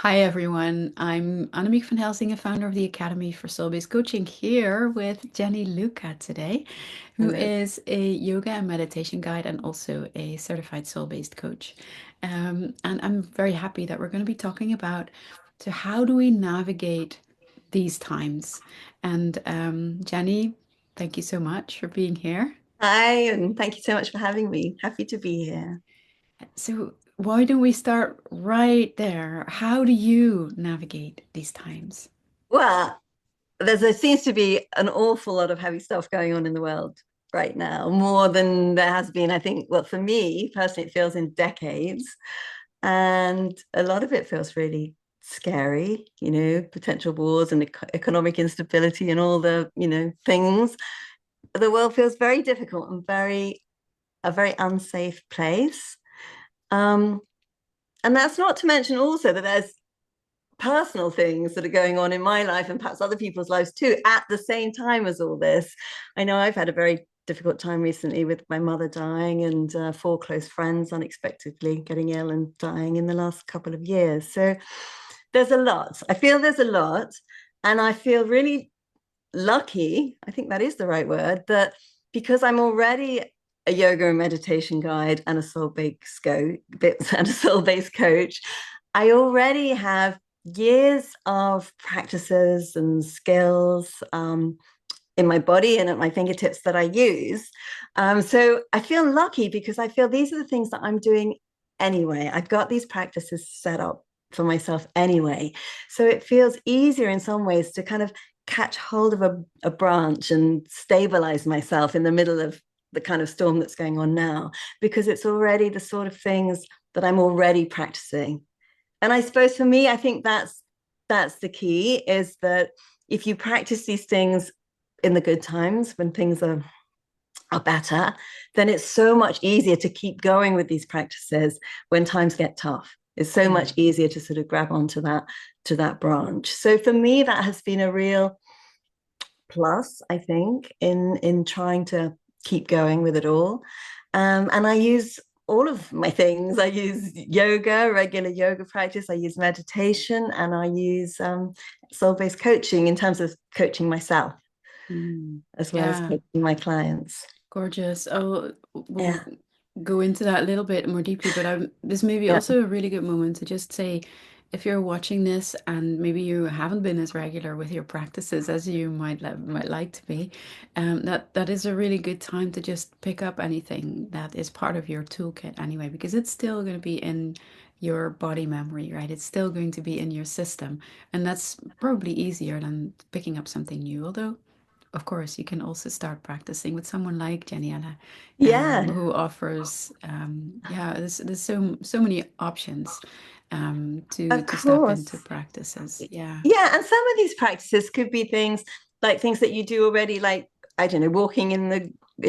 Hi everyone, I'm Annemiek van Helsing, founder of the Academy for Soul-Based Coaching, here with Jenny Luca today, who Hello. is a yoga and meditation guide and also a certified soul-based coach. And I'm very happy that we're going to be talking about how do we navigate these times. And Jenny, thank you so much for being here. Hi, and thank you so much for having me. Happy to be here. So why don't we start right there? How do you navigate these times? Well, there seems to be an awful lot of heavy stuff going on in the world right now, more than there has been, I think. Well, for me personally, it feels in decades. And a lot of it feels really scary, potential wars and economic instability and all the, things. The world feels very difficult and a very unsafe place. Um, and that's not to mention also that there's personal things that are going on in my life and perhaps other people's lives too at the same time as all this. I know I've had a very difficult time recently with my mother dying and four close friends unexpectedly getting ill and dying in the last couple of years. So there's a lot. I feel there's a lot. And I feel really lucky, I think that is the right word, that because I'm already a yoga and meditation guide and a soul-based coach, I already have years of practices and skills in my body and at my fingertips that I use. So I feel lucky because I feel these are the things that I'm doing anyway. I've got these practices set up for myself anyway. So it feels easier in some ways to kind of catch hold of a branch and stabilize myself in the middle of the kind of storm that's going on now, because it's already the sort of things that I'm already practicing. And I suppose for me, I think that's the key, is that if you practice these things in the good times when things are better, then it's so much easier to keep going with these practices when times get tough. It's so much easier to sort of grab onto that branch. So for me, that has been a real plus, I think, in trying to keep going with it all. And I use all of my things. I use yoga, regular yoga practice. I use meditation, and I use soul-based coaching in terms of coaching myself Mm, as well as yeah, coaching my clients. gorgeous. Oh, we'll Yeah, go into that a little bit more deeply, but this may be yeah, also a really good moment to just say, if you're watching this and maybe you haven't been as regular with your practices as you might like to be, that is a really good time to just pick up anything that is part of your toolkit anyway, because it's still going to be in your body memory, right? It's still going to be in your system, and that's probably easier than picking up something new, although. Of course, you can also start practicing with someone like Janiela, yeah, who offers, yeah, there's so many options of to step into course. practices. Yeah. Yeah, and some of these practices could be things like things that you do already, like I don't know, walking in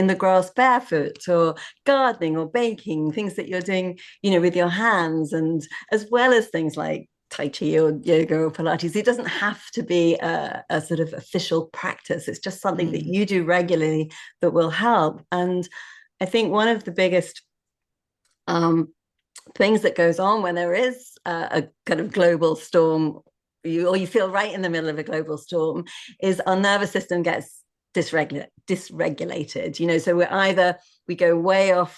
the grass barefoot, or gardening or baking, things that you're doing, with your hands, and as well as things like Tai Chi or yoga or Pilates. It doesn't have to be a sort of official practice. It's just something that Mm, you do regularly that will help. And I think one of the biggest um, things that goes on when there is a kind of global storm, or you feel right in the middle of a global storm, is our nervous system gets dysregulated. So we go way off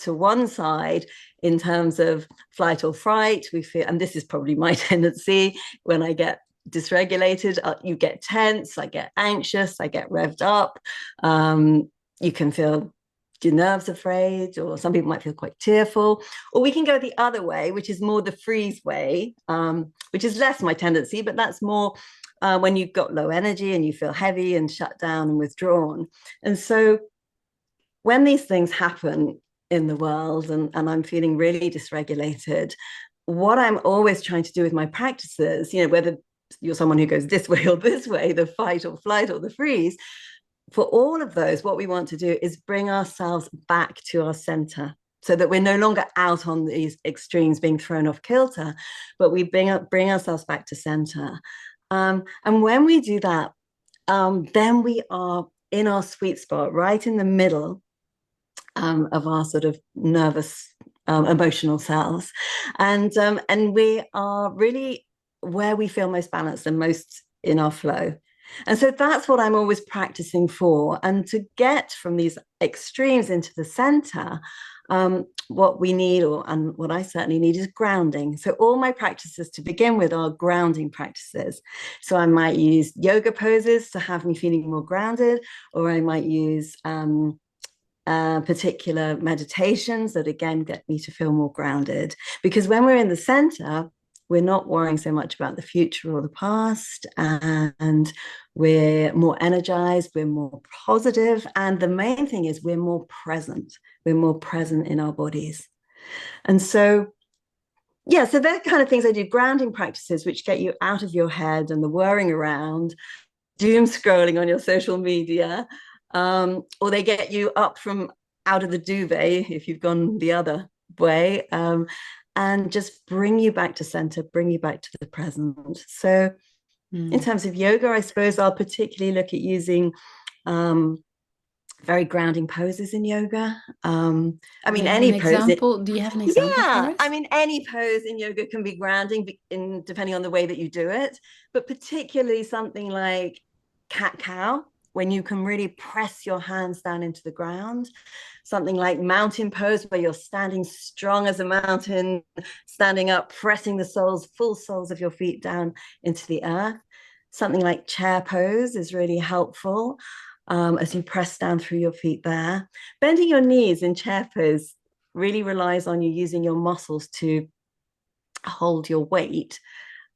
to one side in terms of flight or fright. We feel, and this is probably my tendency, when I get dysregulated, you get tense, I get anxious, I get revved up. You can feel your nerves afraid, or some people might feel quite tearful. Or we can go the other way, which is more the freeze way, which is less my tendency, but that's more when you've got low energy and you feel heavy and shut down and withdrawn. And so when these things happen in the world, and I'm feeling really dysregulated, what I'm always trying to do with my practices, whether you're someone who goes this way or this way, the fight or flight or the freeze, for all of those, what we want to do is bring ourselves back to our center, so that we're no longer out on these extremes being thrown off kilter, but we bring ourselves back to center. And when we do that, then we are in our sweet spot, right in the middle of our sort of nervous, emotional cells, and we are really where we feel most balanced and most in our flow. And so that's what I'm always practicing for. And to get from these extremes into the center, what we need, and what I certainly need, is grounding. So all my practices to begin with are grounding practices. So I might use yoga poses to have me feeling more grounded, or I might use particular meditations that again get me to feel more grounded. Because when we're in the center, we're not worrying so much about the future or the past, and we're more energized, we're more positive, and the main thing is we're more present. We're more present in our bodies. And so yeah, so they're kind of things I do, grounding practices which get you out of your head and the whirring around, doom scrolling on your social media, or they get you up from out of the duvet if you've gone the other way, and just bring you back to center, bring you back to the present. So in Mm. terms of yoga, I suppose I'll particularly look at using um, very grounding poses in yoga. I Do you mean, have an any pose. example? Do you have an example for Yeah, I us? mean, any pose in yoga can be grounding depending on the way that you do it, but particularly something like cat cow, when you can really press your hands down into the ground. Something like mountain pose, where you're standing strong as a mountain, standing up, pressing the full soles of your feet down into the earth. Something like chair pose is really helpful, as you press down through your feet there. Bending your knees in chair pose really relies on you using your muscles to hold your weight.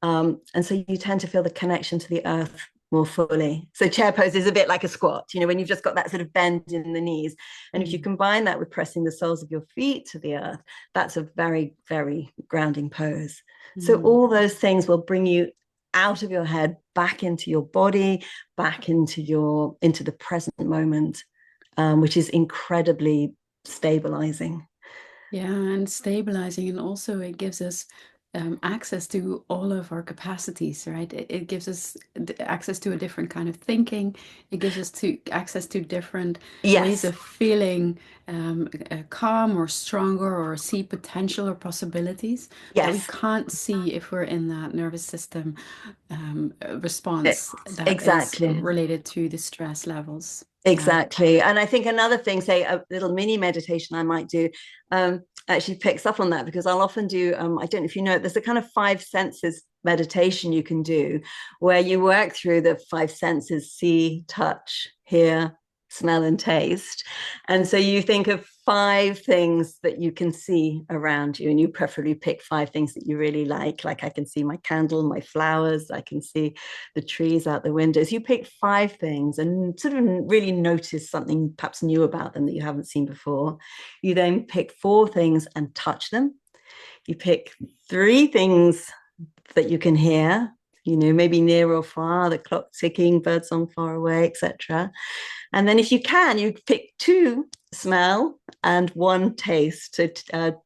And so you tend to feel the connection to the earth more fully. So chair pose is a bit like a squat, when you've just got that sort of bend in the knees. And if you Mm. combine that with pressing the soles of your feet to the earth, that's a very, very grounding pose. So Mm. all those things will bring you out of your head, back into your body, back into the present moment, which is incredibly stabilizing. Yeah, and stabilizing, and also it gives us access to all of our capacities, right? It gives us access to a different kind of thinking. It gives us to access to different ways Yes, of feeling calm or stronger, or see potential or possibilities that we yes, can't see if we're in that nervous system response that is exactly. related to the stress levels. Yeah. Exactly. And I think another thing, say a little mini meditation I might do, actually picks up on that, because I'll often do, I don't know if you know, there's a kind of five senses meditation you can do where you work through the five senses: see, touch, hear, smell, and taste. And so you think of five things that you can see around you, and you preferably pick five things that you really like. Like, I can see my candle, my flowers, I can see the trees out the windows. You pick five things and sort of really notice something perhaps new about them that you haven't seen before. You then pick four things and touch them. You pick three things that you can hear, maybe near or far, the clock ticking, birdsong far away, etc. And then if you can, you pick two smell and one taste. So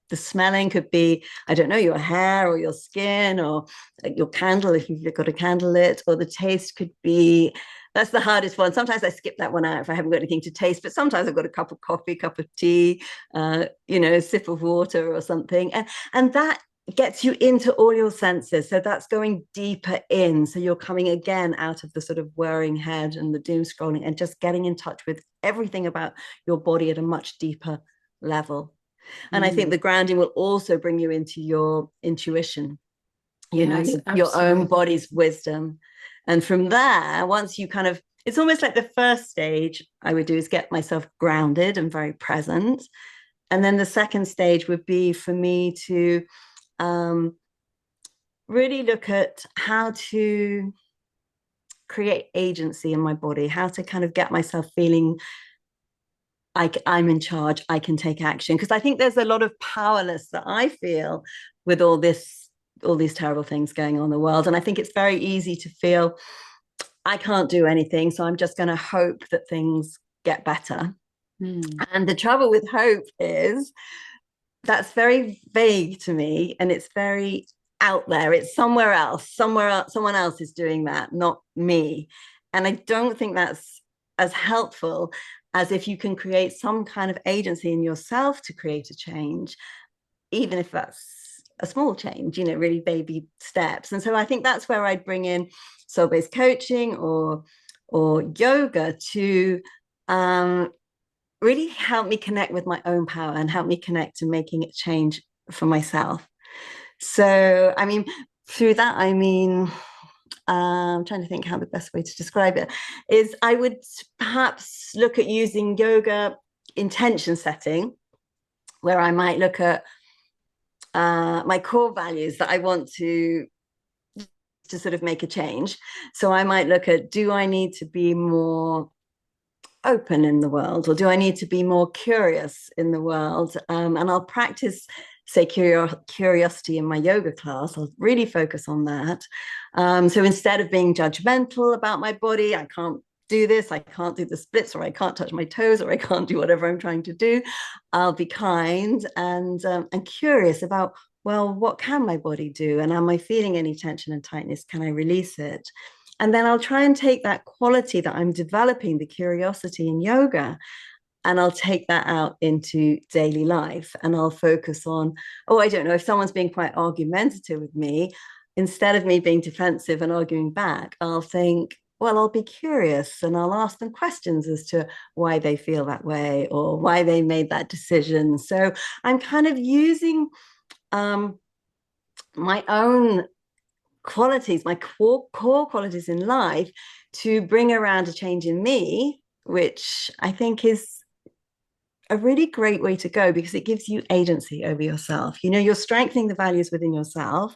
the smelling could be, I don't know, your hair or your skin, or your candle if you've got a candle lit, or the taste could be, that's the hardest one. Sometimes I skip that one out if I haven't got anything to taste, but sometimes I've got a cup of coffee, cup of tea, a sip of water or something. And that gets you into all your senses. So that's going deeper in. So you're coming again out of the sort of whirring head and the doom scrolling, and just getting in touch with everything about your body at a much deeper level. And I think Mm. the grounding will also bring you into your intuition, Yes, your own absolutely. body's wisdom. And from there, once you kind of, it's almost like the first stage I would do is get myself grounded and very present. And then the second stage would be for me to um, really look at how to create agency in my body, how to kind of get myself feeling like I'm in charge, I can take action. Because I think there's a lot of powerless that I feel with all these terrible things going on in the world. And I think it's very easy to feel I can't do anything, so I'm just going to hope that things get better. Mm. And the trouble with hope is that's very vague to me, and it's very out there. It's somewhere else, someone else is doing that, not me. And I don't think that's as helpful as if you can create some kind of agency in yourself to create a change, even if that's a small change, really baby steps. And so I think that's where I'd bring in soul-based coaching or yoga to really help me connect with my own power and help me connect to making it change for myself. So, I mean, through that, I mean, I'm trying to think how the best way to describe it is I would perhaps look at using yoga intention setting, where I might look at my core values that I want to sort of make a change. So I might look at, do I need to be more open in the world, or do I need to be more curious in the world? And I'll practice, say, curiosity in my yoga class. I'll really focus on that. So instead of being judgmental about my body, I can't do this, I can't do the splits, or I can't touch my toes, or I can't do whatever I'm trying to do. I'll be kind and curious about, well, what can my body do? And am I feeling any tension and tightness? Can I release it? And then I'll try and take that quality that I'm developing, the curiosity in yoga, and I'll take that out into daily life. And I'll focus on, oh, I don't know, if someone's being quite argumentative with me, instead of me being defensive and arguing back, I'll think, well, I'll be curious and I'll ask them questions as to why they feel that way or why they made that decision. So I'm kind of using my own qualities, my core qualities in life to bring around a change in me, which I think is a really great way to go because it gives you agency over yourself. You're strengthening the values within yourself.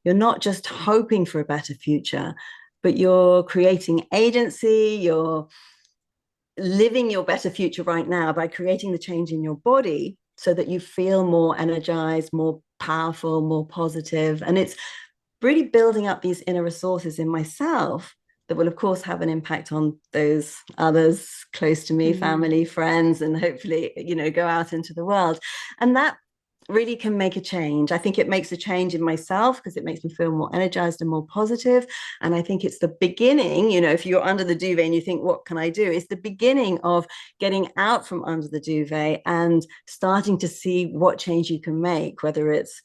You're not just hoping for a better future, but you're creating agency. You're living your better future right now by creating the change in your body so that you feel more energized, more powerful, more positive. And it's really building up these inner resources in myself that will of course have an impact on those others close to me, Mm. family, friends, and hopefully go out into the world. And that really can make a change. I think it makes a change in myself because it makes me feel more energized and more positive. And I think it's the beginning, if you're under the duvet and you think, what can I do? It's the beginning of getting out from under the duvet and starting to see what change you can make, whether it's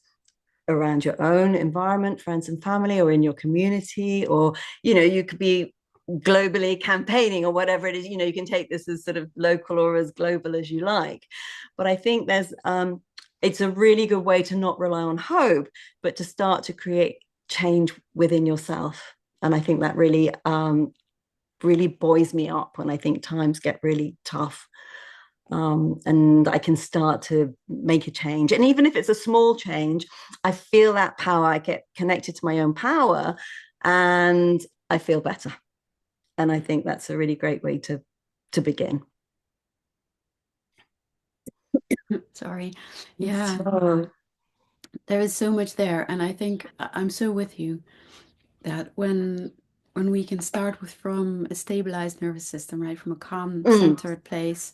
around your own environment, friends and family, or in your community, or you could be globally campaigning or whatever it is. You can take this as sort of local or as global as you like. But I think it's a really good way to not rely on hope, but to start to create change within yourself. And I think that really buoys me up when I think times get really tough. And I can start to make a change. And even if it's a small change, I feel that power. I get connected to my own power and I feel better. And I think that's a really great way to begin. Sorry. Yeah, So, there is so much there, and I think I'm so with you that when we can start with from a stabilized nervous system, right, from a calm, mm, centered place,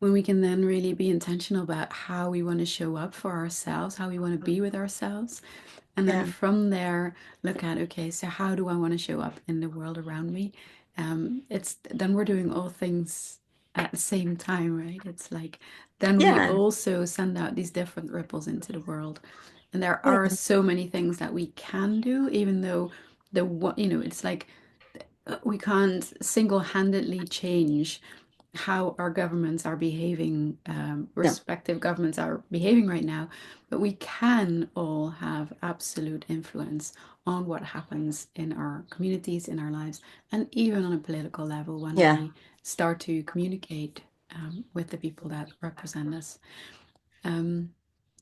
when we can then really be intentional about how we want to show up for ourselves, how we want to be with ourselves, and then yeah, from there look at, okay, so how do I want to show up in the world around me? It's then we're doing all things at the same time, right? It's like then we yeah, also send out these different ripples into the world. And there are yeah, so many things that we can do, even though it's like we can't single-handedly change how our governments are behaving, no, respective governments are behaving right now, but we can all have absolute influence on what happens in our communities, in our lives, and even on a political level when yeah. we start to communicate with the people that represent us. Um,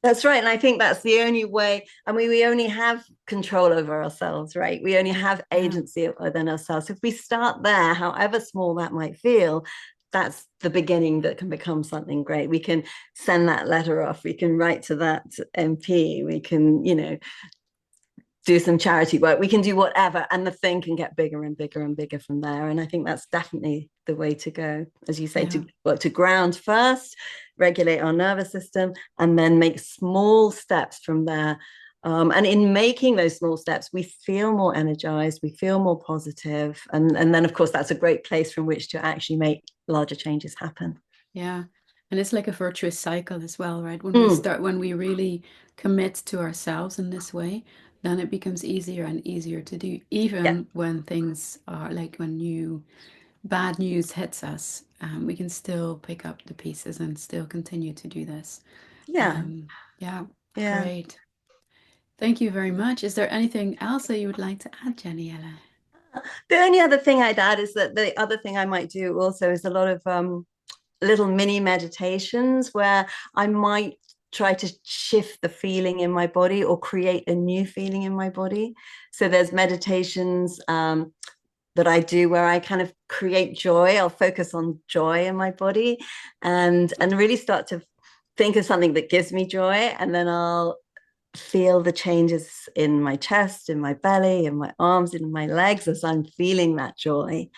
That's right. And I think that's the only way. I mean, we only have control over ourselves, right? We only have yeah, agency within ourselves. If we start there, however small that might feel, that's the beginning that can become something great. We can send that letter off. We can write to that MP. We can, do some charity work. We can do whatever. And the thing can get bigger and bigger and bigger from there. And I think that's definitely the way to go. As you say, yeah, to ground first, regulate our nervous system, and then make small steps from there. And in making those small steps, we feel more energized, we feel more positive, and then of course that's a great place from which to actually make larger changes happen. yeah. And it's like a virtuous cycle as well, right? Mm, When we really commit to ourselves in this way, then it becomes easier and easier to do, yeah, even when things are like when bad news hits us, we can still pick up the pieces and still continue to do this. yeah, Yeah, yeah. great. Thank you very much. Is there anything else that you would like to add, Janiela? The only other thing I'd add is that the other thing I might do also is a lot of little mini meditations where I might try to shift the feeling in my body or create a new feeling in my body. So there's meditations that I do where I kind of create joy. I'll focus on joy in my body and really start to think of something that gives me joy, and then I'll feel the changes in my chest, in my belly, in my arms, in my legs as I'm feeling that joy.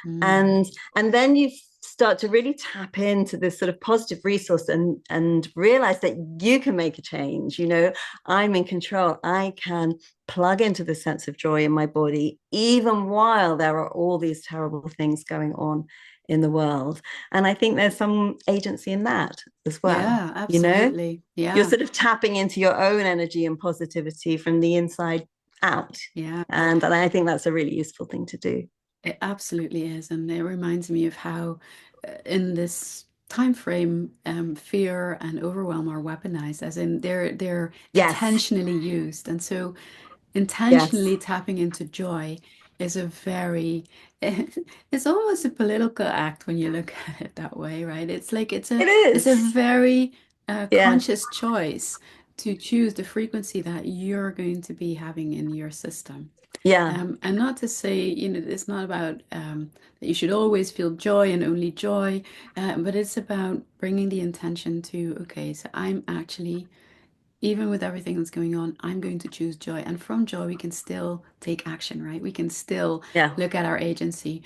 Mm, And then you start to really tap into this sort of positive resource and realize that you can make a change. I'm in control. I can plug into the sense of joy in my body even while there are all these terrible things going on in the world. And I think there's some agency in that as well. yeah, you know absolutely. you're Yeah, sort of tapping into your own energy and positivity from the inside out. yeah. And I think that's a really useful thing to do. It absolutely is, and it reminds me of how, in this time frame, fear and overwhelm are weaponized, as in they're Yes, intentionally used, and so yes, intentionally tapping into joy is a very it's almost a political act when you look at it that way, right? It's like it it's a is. very Yeah, conscious choice to choose the frequency that you're going to be having in your system. yeah, And not to say, it's not about that you should always feel joy and only joy, but it's about bringing the intention to, okay, so I'm actually, even with everything that's going on, I'm going to choose joy. And from joy, we can still take action, right? We can still yeah, look at our agency.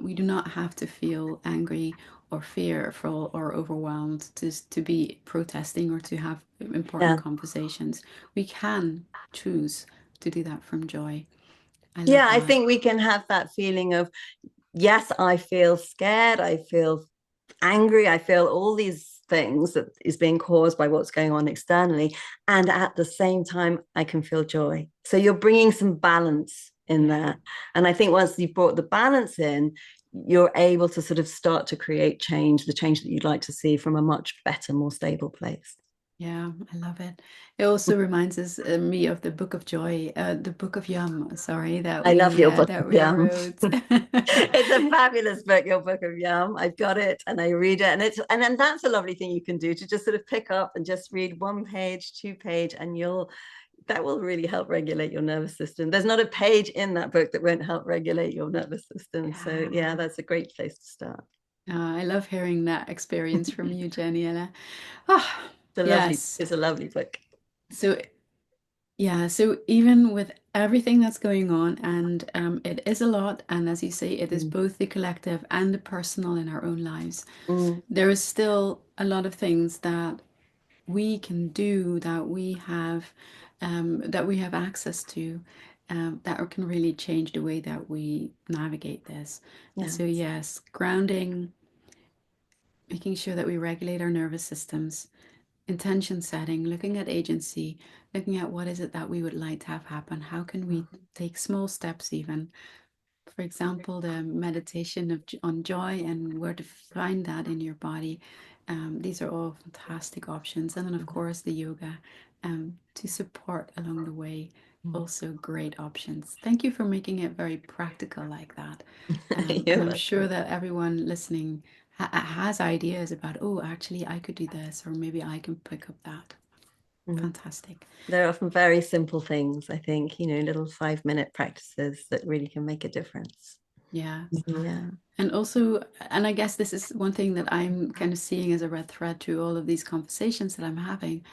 We do not have to feel angry or fearful or overwhelmed to be protesting or to have important yeah. conversations. We can choose to do that from joy. I love Yeah, I that. think we can have that feeling of, yes, I feel scared, I feel angry, I feel all these things that is being caused by what's going on externally. And at the same time, I can feel joy. So you're bringing some balance in Yeah. there. And I think once you've brought the balance in, you're able to sort of start to create change, the change that you'd like to see from a much better, more stable place. Yeah, I love it. It also reminds me of the Book of Joy, the Book of Yum, sorry, I love your book that of we Yum. wrote. It's a fabulous book, your book of Yum. I've got it and I read it, and then that's a lovely thing you can do, to just sort of pick up and just read one page, two page, and that will really help regulate your nervous system. There's not a page in that book that won't help regulate your nervous system. So Yeah. yeah, that's a great place to start. I love hearing that experience from you, Janiela. Ah, yes. It's a lovely book. So yeah, so even with everything that's going on, and it is a lot, and as you say, it is Mm, both the collective and the personal in our own lives. mm, There is still a lot of things that we can do, that we have access to, that can really change the way that we navigate this. And yeah, so, yes, grounding, making sure that we regulate our nervous systems, intention setting, looking at agency, looking at what is it that we would like to have happen. How can we mm, take small steps even? For example, the meditation on joy and where to find that in your body. These are all fantastic options. And then, of mm, course, the yoga to support along the way. mm. Also, great options. Thank you for making it very practical like that. And You're I'm sure welcome. that everyone listening has ideas about, oh, actually, I could do this, or maybe I can pick up that. Mm. Fantastic. They're often very simple things, I think, little 5-minute practices that really can make a difference. Yeah. Yeah. And also, and I guess this is one thing that I'm kind of seeing as a red thread through all of these conversations that I'm having,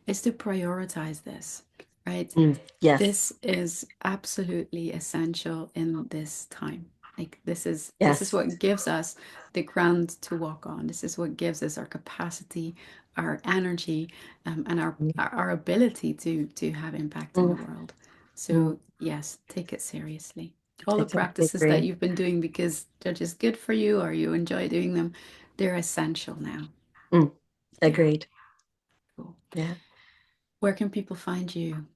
is to prioritize this, right? Mm. Yes. This is absolutely essential in this time. Like this is Yes. what gives us the ground to walk on. This is what gives us our capacity, our energy, and our ability to have impact in the Mm. world. Mm. So yes, take it seriously. All I the totally practices that agree. you've been doing because they're just good for you or you enjoy doing them, they're essential now. Mm, Yeah, agreed. cool. Yeah. Where can people find you?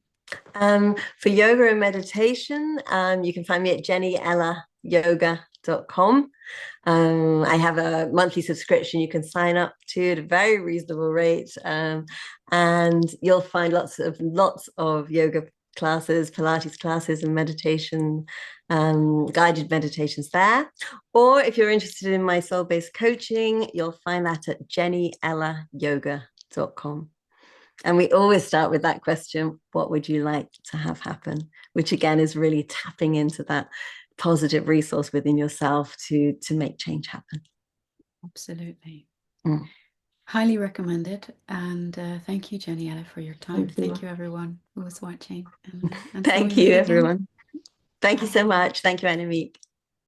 For yoga and meditation, you can find me at jennyellayoga.com. I have a monthly subscription you can sign up to at a very reasonable rate, and you'll find lots of yoga classes, Pilates classes, and meditation, guided meditations there. Or if you're interested in my soul-based coaching, you'll find that at jennyellayoga.com. And we always start with that question, what would you like to have happen? Which again is really tapping into that positive resource within yourself to make change happen. Absolutely. Mm. Highly recommended. And thank you, Jenny, for your time. Thank Thank you. you, everyone who was watching. And until we Thank you, meet again. everyone. Thank you so Bye. much. Thank you, Annemiek.